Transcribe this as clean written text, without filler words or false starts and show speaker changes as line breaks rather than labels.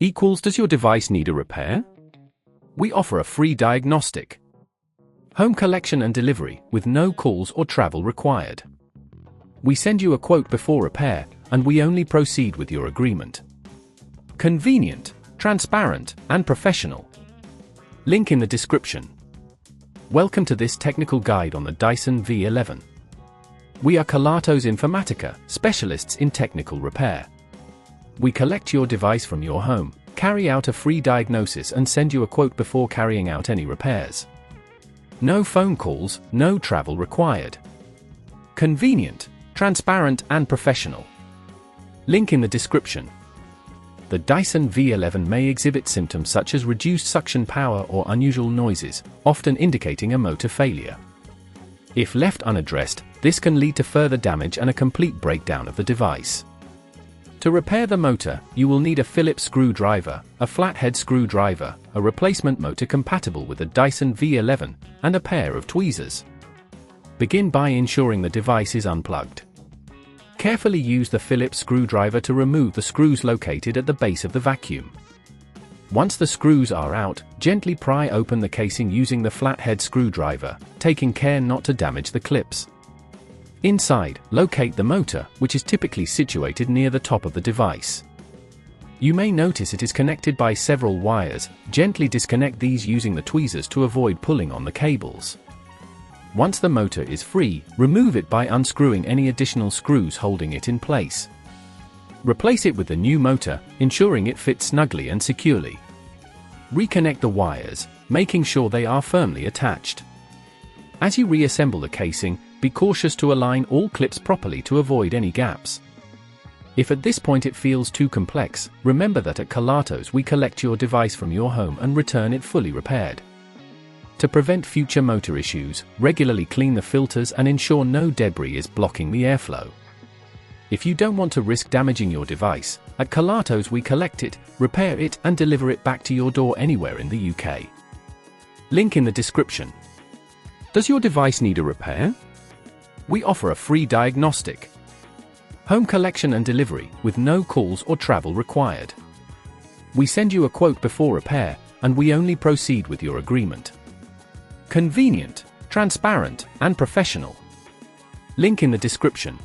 equals does your device need a repair? We offer a free diagnostic. Home collection and delivery with no calls or travel required. We send you a quote before repair, and we only proceed with your agreement. Convenient, transparent, and professional. Link in the description. Welcome to this technical guide on the Dyson V11. We are Kelatos Informatica, specialists in technical repair. We collect your device from your home, carry out a free diagnosis and send you a quote before carrying out any repairs. No phone calls, no travel required. Convenient, transparent and professional. Link in the description. The Dyson V11 may exhibit symptoms such as reduced suction power or unusual noises, often indicating a motor failure. If left unaddressed, this can lead to further damage and a complete breakdown of the device. To repair the motor, you will need a Phillips screwdriver, a flathead screwdriver, a replacement motor compatible with the Dyson V11, and a pair of tweezers. Begin by ensuring the device is unplugged. Carefully use the Phillips screwdriver to remove the screws located at the base of the vacuum. Once the screws are out, gently pry open the casing using the flathead screwdriver, taking care not to damage the clips. Inside, locate the motor, which is typically situated near the top of the device. You may notice it is connected by several wires. Gently disconnect these using the tweezers to avoid pulling on the cables. Once the motor is free, remove it by unscrewing any additional screws holding it in place. Replace it with the new motor, ensuring it fits snugly and securely. Reconnect the wires, making sure they are firmly attached. As you reassemble the casing, be cautious to align all clips properly to avoid any gaps. If at this point it feels too complex, remember that at Kelatos we collect your device from your home and return it fully repaired. To prevent future motor issues, regularly clean the filters and ensure no debris is blocking the airflow. If you don't want to risk damaging your device, at Kelatos we collect it, repair it and deliver it back to your door anywhere in the UK. Link in the description. Does your device need a repair? We offer a free diagnostic. Home collection and delivery with no calls or travel required. We send you a quote before repair, and we only proceed with your agreement. Convenient, transparent, and professional. Link in the description.